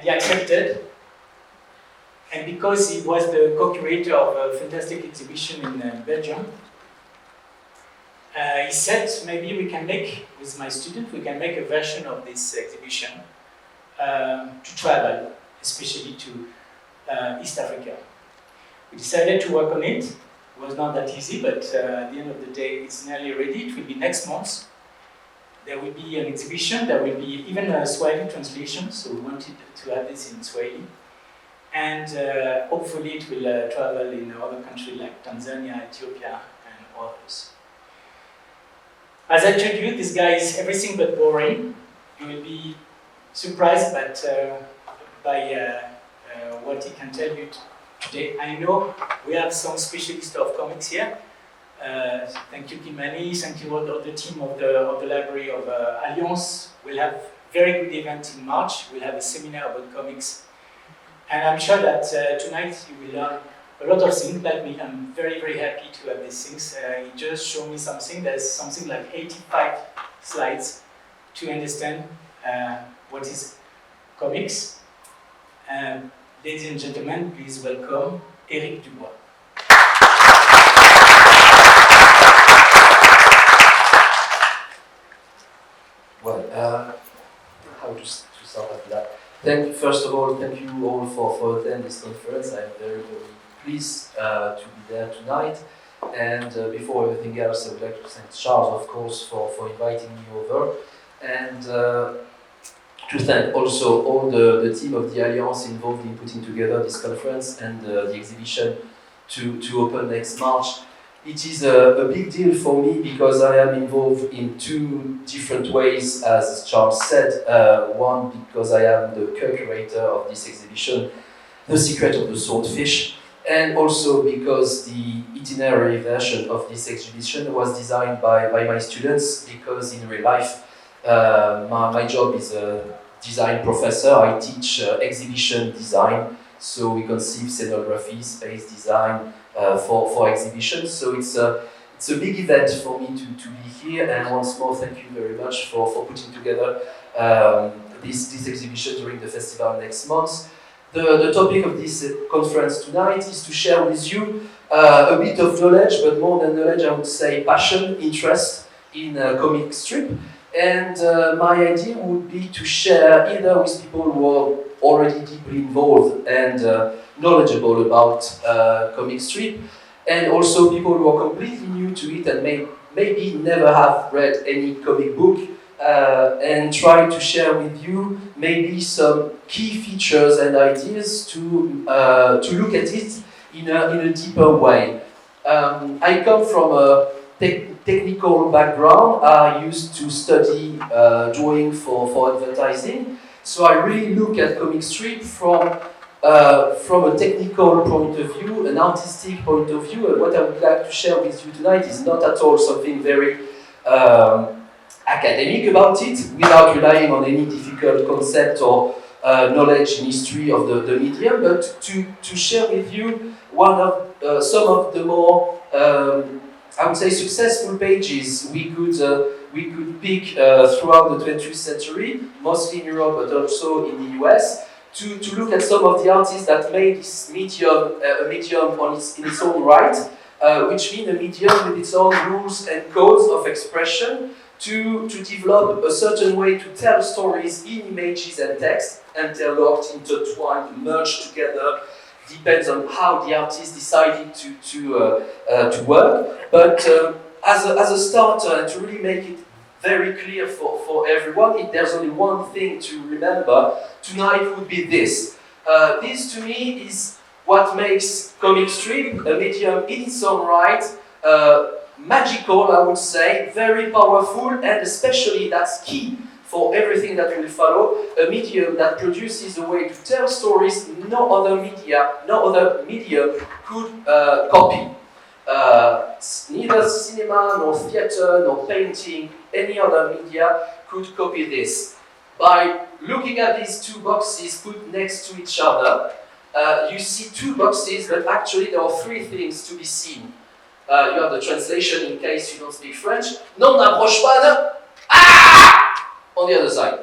he accepted. And because he was the co-curator of a fantastic exhibition in Belgium, he said, maybe we can make, with my student, we can make a version of this exhibition to travel, especially to East Africa. We decided to work on it. It was not that easy, but at the end of the day, it's nearly ready. It will be next month. There will be an exhibition. There will be even a Swahili translation, so we wanted to have this in Swahili. And hopefully it will travel in other countries like Tanzania, Ethiopia, and others. As I told you, this guy is everything but boring. You will be surprised by what he can tell you today. I know we have some specialists of comics here. Thank you, Kimani. Thank you all the team of the library of Alliance. We'll have a very good event in March. We'll have a seminar about comics. And I'm sure that tonight you will learn a lot of things like me. I'm very, very happy to have these things. He just showed me something. There's something like 85 slides to understand what is comics. Ladies and gentlemen, please welcome Eric Dubois. Well, how to start after that? First of all, thank you all for attending this conference. I'm very, very pleased to be there tonight. And before everything else, I would like to thank Charles, of course, for inviting me over. And to thank also all the team of the Alliance involved in putting together this conference and the exhibition to open next March. It is a big deal for me because I am involved in two different ways, as Charles said. One, because I am the co-curator of this exhibition, The Secret of the Swordfish, and also because the itinerary version of this exhibition was designed by my students, because in real life, my job is a design professor. I teach exhibition design, so we conceive scenography, space design, for exhibitions, so it's a big event for me to be here. And once more, thank you very much for putting together this exhibition during the festival next month. The topic of this conference tonight is to share with you a bit of knowledge, but more than knowledge, I would say passion, interest in comic strip. And my idea would be to share either with people who are already deeply involved and knowledgeable about comic strip, and also people who are completely new to it and maybe never have read any comic book, and try to share with you maybe some key features and ideas to look at it in a deeper way. I come from a technical background. I used to study drawing for advertising, so I really look at comic strip from a technical point of view, an artistic point of view. And what I would like to share with you tonight is not at all something very academic about it, without relying on any difficult concept or knowledge in history of the medium, but to share with you some of the more, I would say, successful pages we could pick throughout the 20th century, mostly in Europe, but also in the US. To look at some of the artists that made this medium a medium in its own right, which means a medium with its own rules and codes of expression, to develop a certain way to tell stories in images and text, interlocked, intertwined, merged together. Depends on how the artist decided to work. But as a starter, and to really make it very clear for everyone, if there's only one thing to remember tonight, would be this. This to me is what makes comic strip a medium in its own right, magical, I would say, very powerful, and especially that's key for everything that will follow, a medium that produces a way to tell stories no other medium could copy. Neither cinema, nor theater, nor painting, any other media could copy this. By looking at these two boxes put next to each other, you see two boxes, but actually there are three things to be seen. You have the translation in case you don't speak French. Non n'approche pas de... On the other side.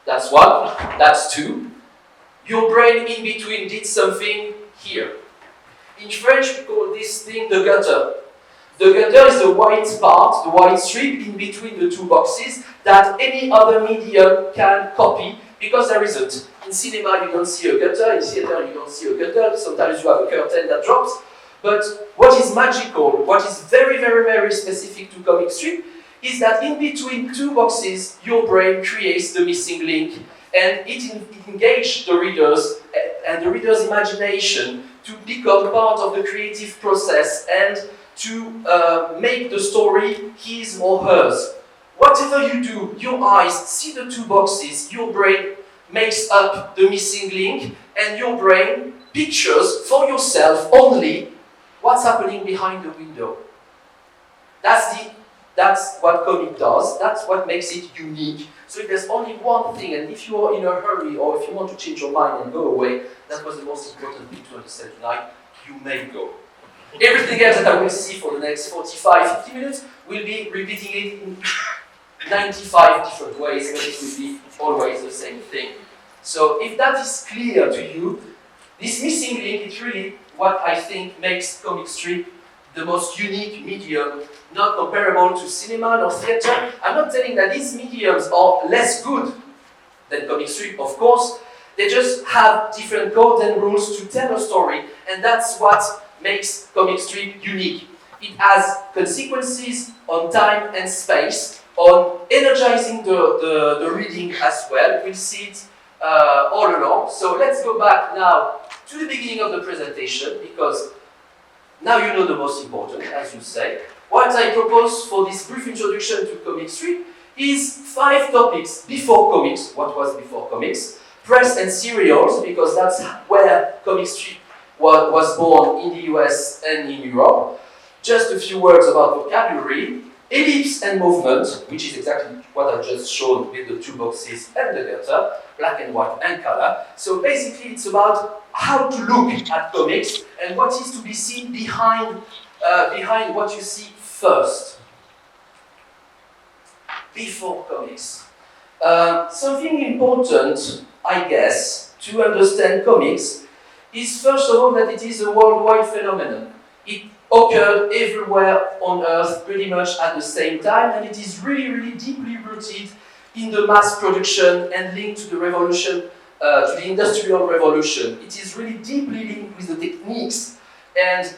That's one, that's two. your brain in between did something here. In French, we call this thing the gutter. The gutter is the white part, the white strip in between the two boxes that any other medium can copy, because there isn't. In cinema, you don't see a gutter. In theater, you don't see a gutter. Sometimes you have a curtain that drops. But what is magical, what is very, very, very specific to comic strip, is that in between two boxes, your brain creates the missing link, and it engages the readers and the reader's imagination to become part of the creative process and to make the story his or hers. Whatever you do, your eyes see the two boxes, your brain makes up the missing link, and your brain pictures for yourself only what's happening behind the window. That's what comic does, that's what makes it unique. So if there's only one thing, and if you are in a hurry, or if you want to change your mind and go away, that was the most important thing to understand tonight, you may go. Everything else that I will see for the next 45, 50 minutes will be repeating it in 95 different ways, but it will be always the same thing. So if that is clear to you, this missing link is really what I think makes comic strip the most unique medium, not comparable to cinema or theater. I'm not saying that these mediums are less good than comic strip, of course. They just have different codes and rules to tell a story, and that's what makes comic strip unique. It has consequences on time and space, on energizing the reading as well. We'll see it all along. So let's go back now to the beginning of the presentation, because now you know the most important, as you say. What I propose for this brief introduction to comic strip is 5 topics before comics. What was before comics? Press and serials, because that's where comic strip was born in the US and in Europe. Just a few words about vocabulary. Ellipse and movement, which is exactly what I just showed with the 2 boxes and the gutter, black and white and color. So basically it's about how to look at comics and what is to be seen behind what you see first. Before comics. Something important, I guess, to understand comics is first of all that it is a worldwide phenomenon. It occurred everywhere on Earth pretty much at the same time, and it is really, really deeply rooted in the mass production and linked to the revolution, to the Industrial Revolution. It is really deeply linked with the techniques, and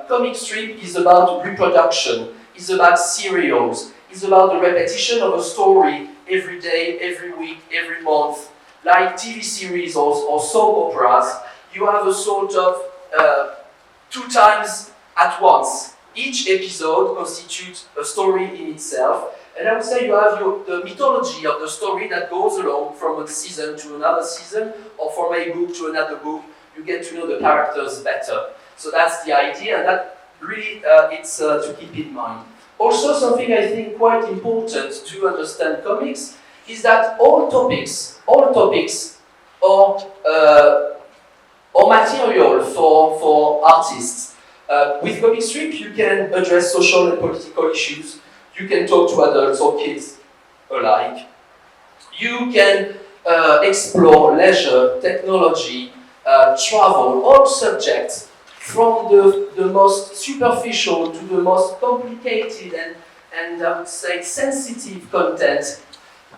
comic strip is about reproduction, it's about serials, it's about the repetition of a story every day, every week, every month. Like TV series or soap operas, you have a sort of 2 times at once. Each episode constitutes a story in itself, and I would say you have the mythology of the story that goes along from a season to another season, or from a book to another book. You get to know the characters better. So that's the idea, and that really it's to keep in mind. Also, something I think quite important to understand comics is that all topics are material for artists. With comic strip, you can address social and political issues. You can talk to adults or kids alike. You can explore leisure, technology, travel, all subjects, from the most superficial to the most complicated and I would say sensitive content.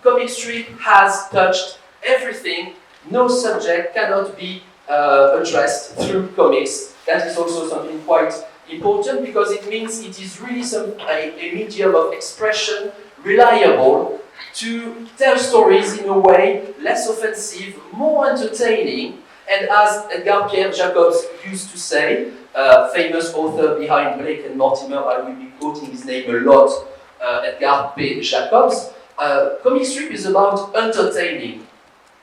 Comic strip has touched everything. No subject cannot be addressed through comics. That is also something quite important, because it means it is really a medium of expression, reliable, to tell stories in a way less offensive, more entertaining, and as Edgar P used to say, famous author behind Blake and Mortimer, I will be quoting his name a lot, Edgar P. Jacobs, comic strip is about entertaining.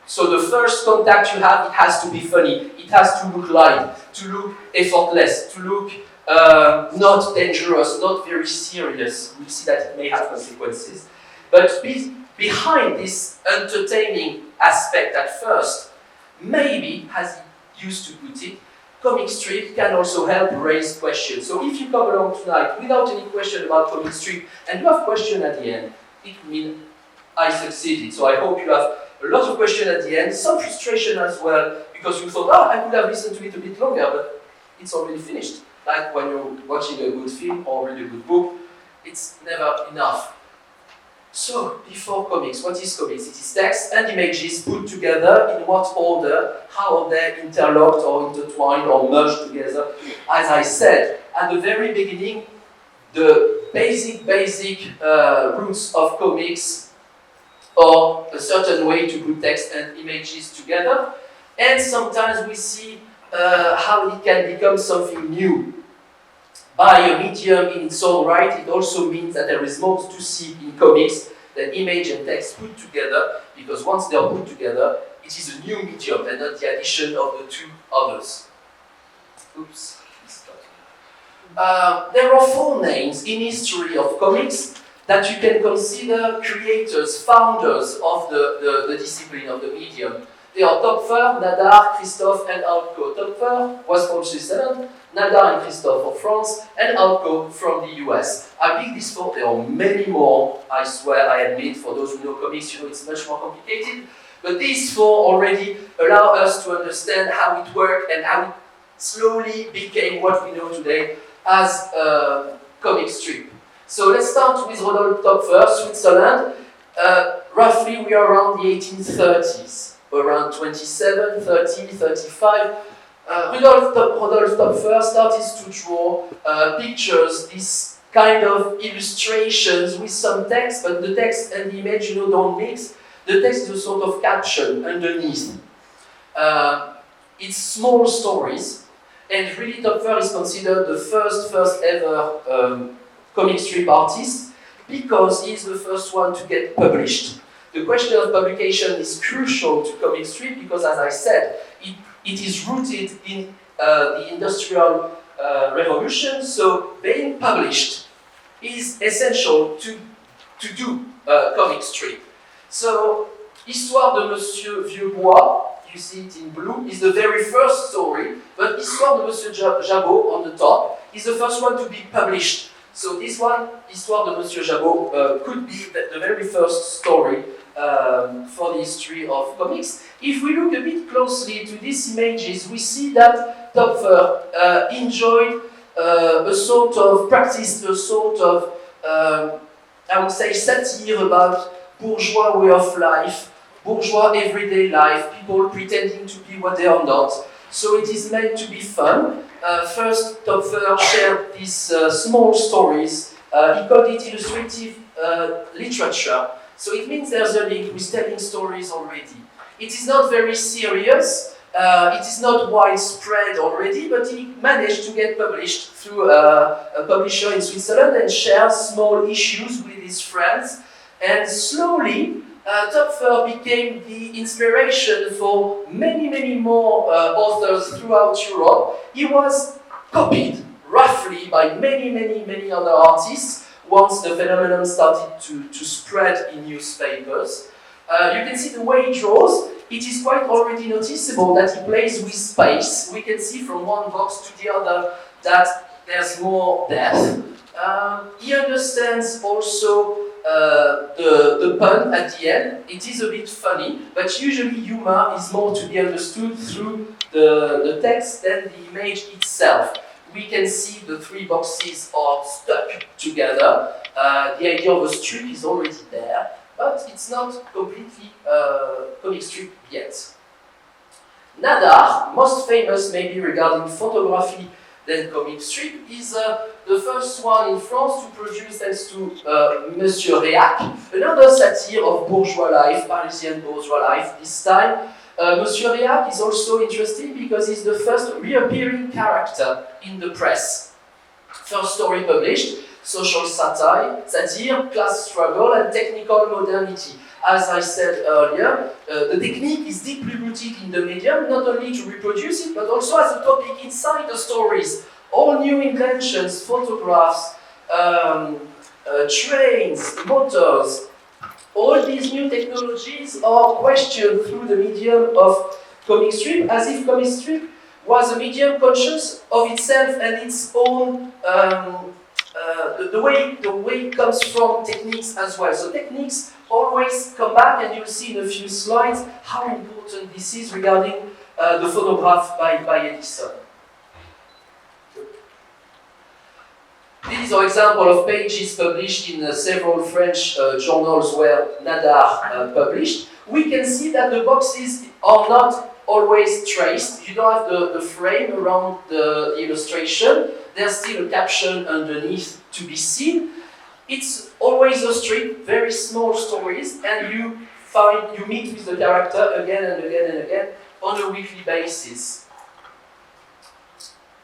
So the first contact you have, it has to be funny, it has to look light, to look effortless, to look not dangerous, not very serious. We'll see that it may have consequences. But behind this entertaining aspect at first, maybe, as he used to put it, comic strip can also help raise questions. So if you come along tonight without any question about comic strip, and you have a question at the end, it means I succeeded. So I hope you have a a lot of questions at the end, some frustration as well, because you thought, oh, I could have listened to it a bit longer, but it's already finished. Like when you're watching a good film or read a good book, it's never enough. So, before comics, what is comics? It is text and images put together in what order, how are they interlocked or intertwined or merged together. As I said, at the very beginning, the basic roots of comics are a certain way to put text and images together, and sometimes we see how it can become something new. By a medium in its own right, it also means that there is more to see in comics than image and text put together, because once they are put together, it is a new medium and not the addition of the two others. Oops. There are 4 names in history of comics that you can consider creators, founders of the discipline of the medium. They are Töpfer, Nadar, Christophe, and Altko. Töpfer was from Switzerland, Nadar and Christophe from France, and Altko from the US. I picked these 4, there are many more, I swear, I admit, for those who know comics, you know it's much more complicated. But these 4 already allow us to understand how it worked and how it slowly became what we know today as a comic strip. So let's start with Rodolphe Töpfer, Switzerland. Roughly we are around the 1830s, around 27, 30, 35. Rodolphe Töpfer started to draw pictures, this kind of illustrations with some text, but the text and the image, you know, don't mix. The text is a sort of caption underneath. It's small stories. And really, Töpfer is considered the first ever comic strip artist because he's the first one to get published. The question of publication is crucial to comic strip because, as I said, it is rooted in the Industrial Revolution, so being published is essential to do comic strip. So, Histoire de Monsieur Dubois, you see it in blue, is the very first story, but Histoire de Monsieur Jabot on the top is the first one to be published. So this one, Histoire de Monsieur Jabot, could be the very first story for the history of comics. If we look a bit closely to these images, we see that Töpfer enjoyed practiced a sort of, I would say, satire about bourgeois way of life, bourgeois everyday life, people pretending to be what they are not. So it is meant to be fun. First, Töpfer shared these small stories. He called it illustrative literature. So it means there's a link with telling stories already. It is not very serious. It is not widespread already, but he managed to get published through a publisher in Switzerland and share small issues with his friends. And slowly, Töpfer became the inspiration for many more authors throughout Europe. He was copied roughly by many other artists once the phenomenon started to spread in newspapers. You can see the way he draws. It is quite already noticeable that he plays with space. We can see from one box to the other that there's more depth. He understands also the pun at the end. It is a bit funny, but usually humor is more to be understood through the text than the image itself. We can see the 3 boxes are stuck together. The idea of a strip is already there, but it's not completely comic strip yet. Nadar, most famous maybe regarding photography than comic strip, is the first one in France to produce, thanks to Monsieur Eric, another satire of bourgeois life, Parisian bourgeois life this time. Monsieur Eric is also interesting because he's the first reappearing character in the press. First story published, social satire, class struggle, and technical modernity. As I said earlier, the technique is deeply rooted in the medium, not only to reproduce it, but also as a topic inside the stories. All new inventions, photographs, trains, motors, all these new technologies are questioned through the medium of comic strip, as if comic strip was a medium conscious of itself and its own, the way it comes from techniques as well. So techniques always come back, and you'll see in a few slides how important this is regarding the phonograph by Edison. These are examples of pages published in several French journals where Nadar published. We can see that the boxes are not always traced. You don't have the frame around the illustration. There's still a caption underneath to be seen. It's always a strip, very small stories, and you meet with the character again and again and again on a weekly basis.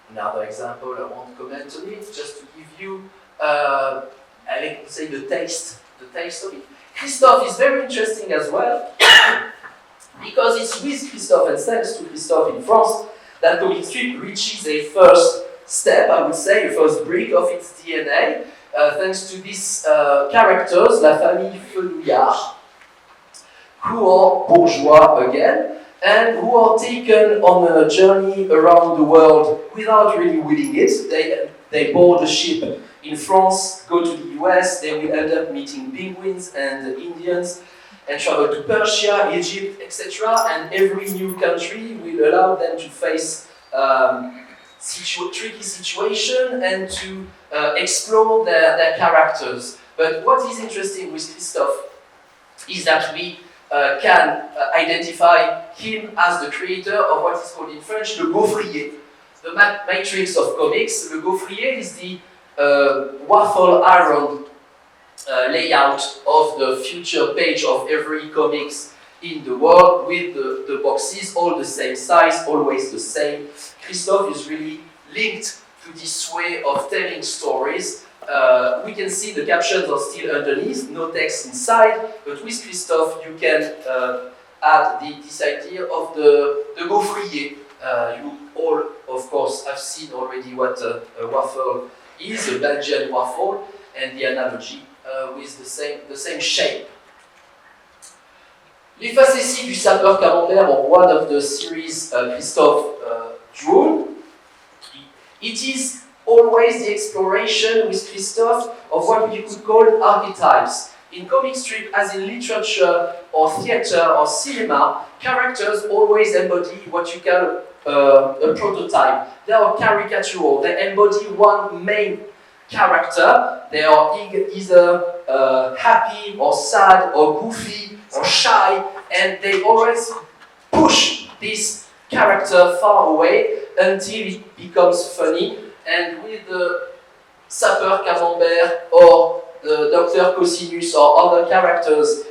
Another example, I won't comment on it, just to give you, I like to say, the taste of it. Christophe is very interesting as well, because it's with Christophe and thanks to Christophe in France that Comic Strip reaches a first step, I would say, a first brick of its DNA, thanks to these characters, La Famille Fenouillard, who are bourgeois again, and who are taken on a journey around the world without really willing it. They board a ship in France, go to the US, they will end up meeting penguins and Indians, and travel to Persia, Egypt, etc. And every new country will allow them to face tricky situation and to explore their characters. But what is interesting with Christophe is that we can identify him as the creator of what is called in French le gaufrier, the matrix of comics. Le gaufrier is the waffle iron layout of the future page of every comics in the world, with the boxes all the same size, always the same. Christophe is really linked to this way of telling stories. We can see the captions are still underneath, no text inside, but with Christophe you can add this idea of the gaufrier. You all, of course, have seen already what a waffle is, a Belgian waffle, and the analogy with the same shape. Les facéties du sapeur camembert are one of the series Christophe drew. It is always the exploration with Christophe of what you could call archetypes. In comic strip, as in literature or theatre or cinema, characters always embody what you call a prototype. They are caricatural, they embody one main character. They are either happy or sad or goofy or shy, and they always push this character far away until it becomes funny. And with the Sapeur Camembert or the Dr. Cosinus or other characters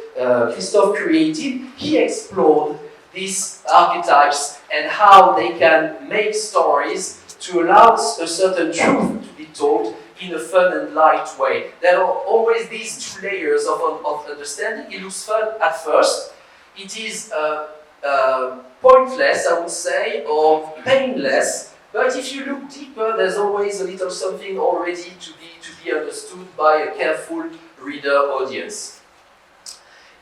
Christophe created, he explored these archetypes and how they can make stories to allow a certain truth to be told in a fun and light way. There are always these two layers of understanding. It looks fun at first. It is pointless, I would say, or painless. But if you look deeper, there's always a little something already to be understood by a careful reader audience.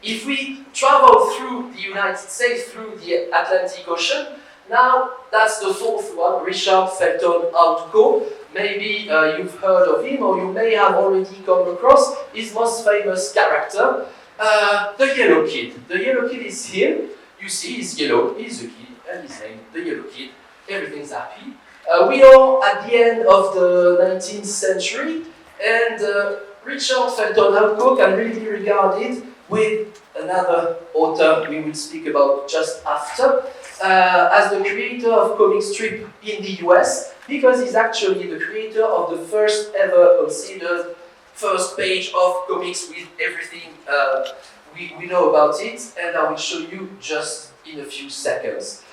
If we travel through the United States, through the Atlantic Ocean, now that's the fourth one, Richard Felton Outco. Maybe you've heard of him, or you may have already come across his most famous character, the Yellow Kid. The Yellow Kid is here. You see, he's yellow, he's a kid, and his name, the Yellow Kid. Everything's happy. We are at the end of the 19th century, and Richard Felton Outco can really be regarded with another author we will speak about just after, as the creator of comic strip in the US, because he's actually the creator of the first ever considered first page of comics with everything we know about it, and I will show you just in a few seconds.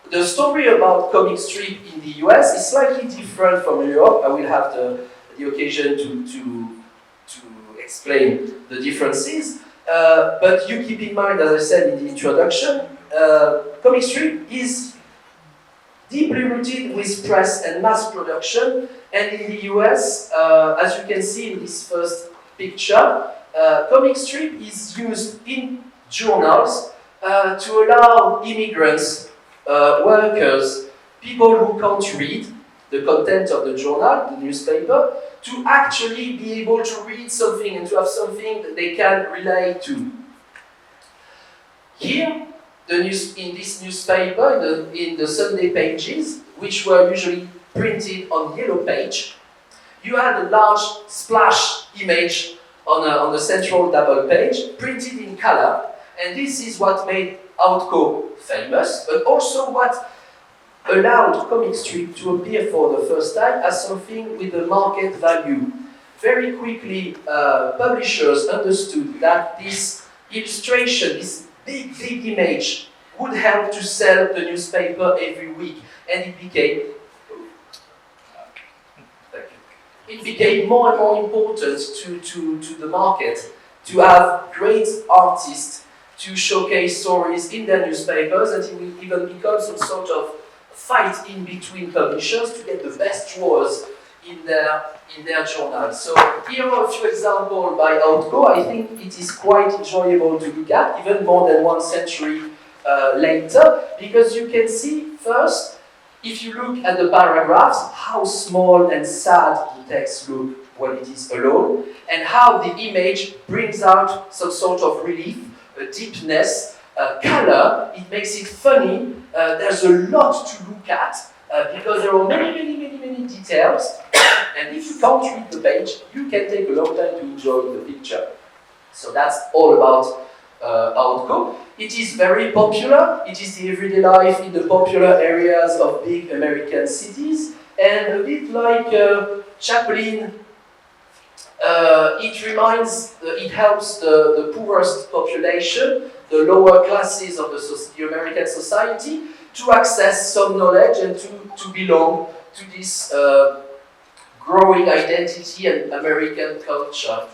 The story about comic strip in the US is slightly different from Europe. I will have the occasion to explain the differences. But you keep in mind, as I said in the introduction, comic strip is deeply rooted with press and mass production. And in the US, as you can see in this first picture, comic strip is used in journals to allow immigrants, workers, people who can't read the content of the journal, the newspaper, to actually be able to read something and to have something that they can relate to. Here, in this newspaper, in the Sunday pages, which were usually printed on yellow page, you had a large splash image on the central double page, printed in color, and this is what made Outco famous, but also what allowed comic strip to appear for the first time as something with a market value. Very quickly, publishers understood that this illustration, this big image, would help to sell the newspaper every week, and it became more and more important to the market to have great artists to showcase stories in their newspapers, and it will even become some sort of fight in between publishers to get the best drawers in their journals. So here are a few examples by Outco. I think it is quite enjoyable to look at, even more than 1 century later, because you can see first, if you look at the paragraphs, how small and sad the text look when it is alone, and how the image brings out some sort of relief, a deepness, color. It makes it funny. There's a lot to look at because there are many details, and if you can't read the page, you can take a long time to enjoy the picture. So that's all about Outco. It is very popular. It is the everyday life in the popular areas of big American cities, and a bit like Chaplin, it helps the poorest population, the lower classes of the American society, to access some knowledge and to belong to this growing identity and American culture.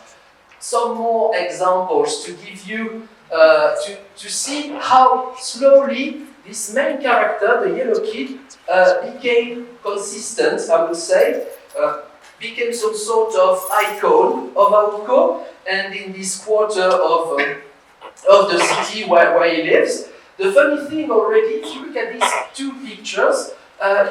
Some more examples to give you, to see how slowly this main character, the yellow kid, became consistent, I would say, became some sort of icon of Outco, and in this quarter of the city where he lives. The funny thing already, if you look at these 2 pictures,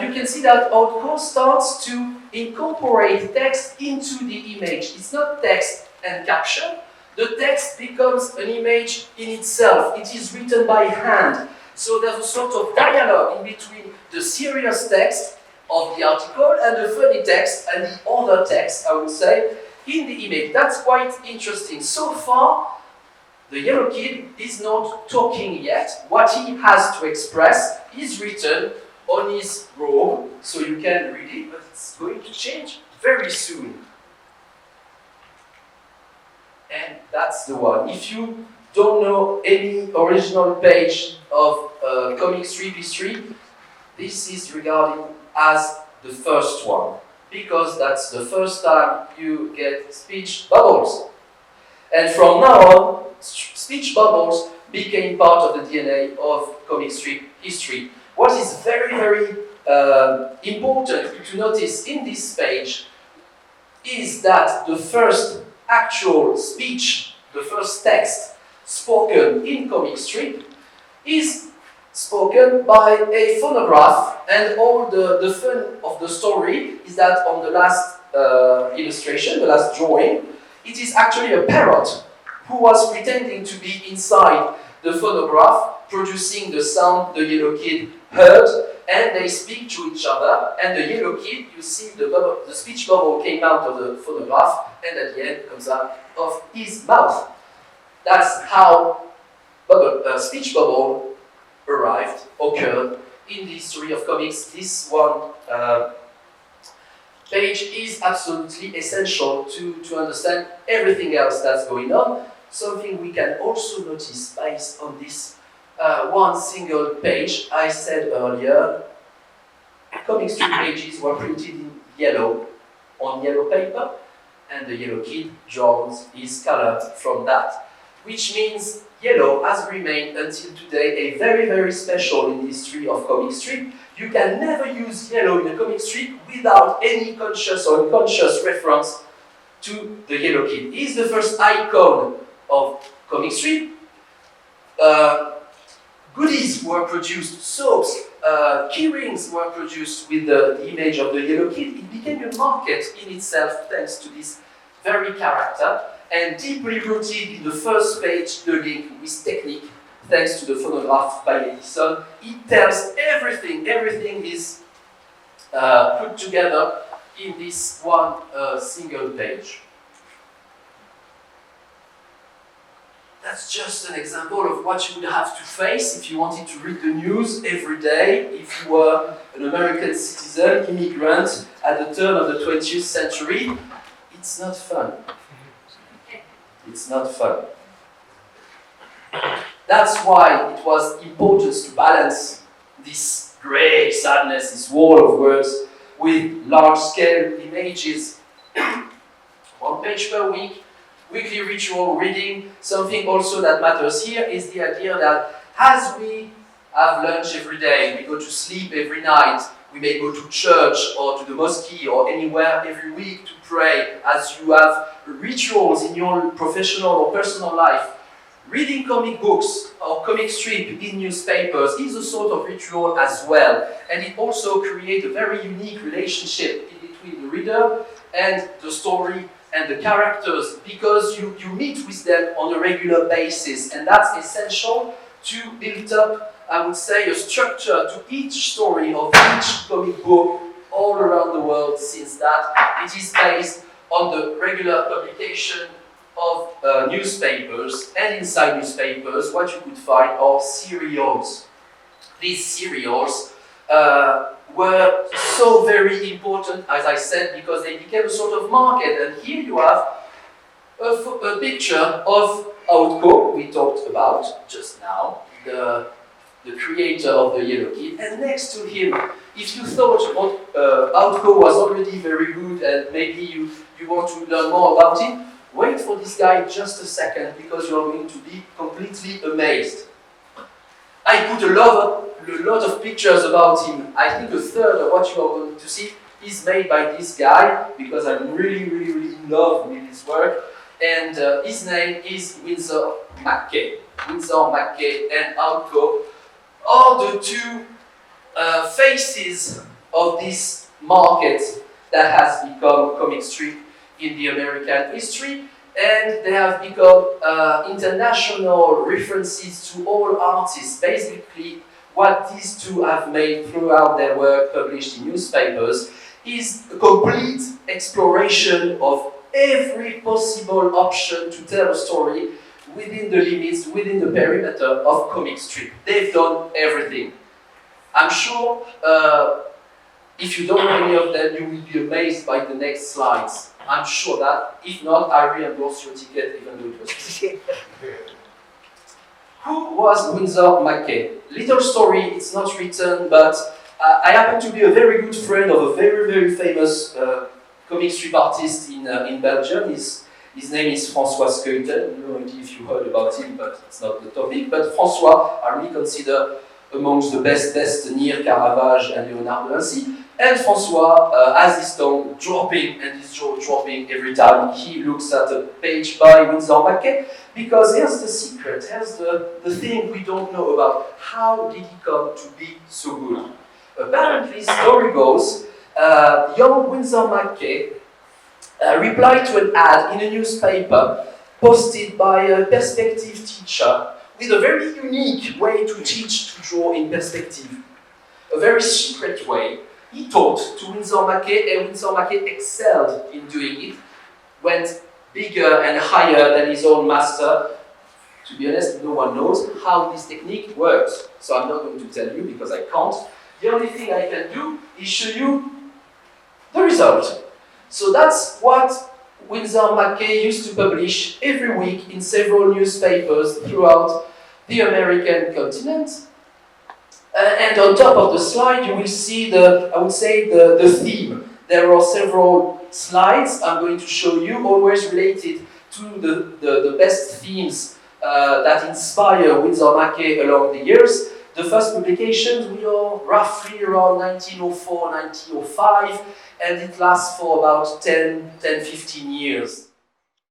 you can see that Outco starts to incorporate text into the image. It's not text and caption. The text becomes an image in itself. It is written by hand. So there's a sort of dialogue in between the serious text of the article and the funny text and the other text, I would say, in the image. That's quite interesting. So far, the yellow kid is not talking yet. What he has to express is written on his robe, so you can read it, but it's going to change very soon. And that's the one. If you don't know any original page of comic strip history, this is regarded as the first one, because that's the first time you get speech bubbles. And from now on, speech bubbles became part of the DNA of comic strip history. What is very important to notice in this page is that the first actual speech, the first text spoken in comic strip, is spoken by a phonograph, and all the fun of the story is that on the last illustration, the last drawing, it is actually a parrot who was pretending to be inside the phonograph, producing the sound the yellow kid heard, and they speak to each other, and the yellow kid, you see the speech bubble came out of the phonograph, and at the end comes out of his mouth. That's how speech bubble occurred in the history of comics. This one page is absolutely essential to understand everything else that's going on. Something we can also notice based on this one single page. I said earlier, comic strip pages were printed in yellow on yellow paper, and the yellow kid draws his color from that, which means yellow has remained until today a very special in the history of comic strip. You can never use yellow in a comic strip without any conscious or unconscious reference to the yellow kid. He is the first icon of comic strip. Goodies were produced, soaps, key rings were produced with the image of the yellow kid. It became a market in itself thanks to this very character, and deeply rooted in the first page, the link with technique thanks to the phonograph by Edison. It tells everything. Everything is put together in this one single page. That's just an example of what you would have to face if you wanted to read the news every day, if you were an American citizen, immigrant, at the turn of the 20th century. It's not fun. It's not fun. That's why it was important to balance this grey sadness, this wall of words, with large-scale images. 1 page per week, weekly ritual reading. Something also that matters here is the idea that as we have lunch every day, we go to sleep every night, we may go to church or to the mosque or anywhere every week to pray, as you have rituals in your professional or personal life. Reading comic books or comic strip in newspapers is a sort of ritual as well, and it also creates a very unique relationship in between the reader and the story and the characters, because you meet with them on a regular basis, and that's essential to build up, I would say, a structure to each story of each comic book all around the world, since that it is based on the regular publication of newspapers, and inside newspapers what you could find are serials. These serials were so very important, as I said, because they became a sort of market. And here you have a picture of Outco, we talked about just now, the creator of the Yellow Kid, and next to him, if you thought Outco was already very good and maybe you want to learn more about him, wait for this guy just a second, because you're going to be completely amazed. I put a lot of pictures about him. I think a third of what you are going to see is made by this guy, because I'm really in love with his work. And his name is Winsor McCay. Winsor McCay and Outco are the two faces of this market that has become comic strip in the American history, and they have become international references to all artists. Basically, what these two have made throughout their work published in newspapers is a complete exploration of every possible option to tell a story within the limits, within the perimeter of comic strip. They've done everything. I'm sure if you don't know any of them, you will be amazed by the next slides. I'm sure that. If not, I reimburse your ticket, even though it was free. Who was Winsor McCay? Little story, it's not written, but I happen to be a very good friend of a very famous comic strip artist in Belgium. His name is François Skeuten. No idea if you heard about him, but it's not the topic. But François, I really consider amongst the best near Caravage and Léonard de Vinci. And François has his tongue dropping and his jaw dropping every time he looks at a page by Winsor McCay, because here's the secret, here's the thing we don't know about. How did he come to be so good? Apparently, story goes, young Winsor McCay replied to an ad in a newspaper posted by a perspective teacher with a very unique way to teach to draw in perspective. A very secret way. He taught to Winsor McCay, and Winsor McCay excelled in doing it, went bigger and higher than his own master. To be honest, no one knows how this technique works, so I'm not going to tell you because I can't. The only thing I can do is show you the result. So that's what Winsor McCay used to publish every week in several newspapers throughout the American continent. And on top of the slide, you will see the theme. There are several slides I'm going to show you, always related to the best themes that inspire Winsor McCay along the years. The first publications, we are roughly around 1904, 1905, and it lasts for about 10, 15 years.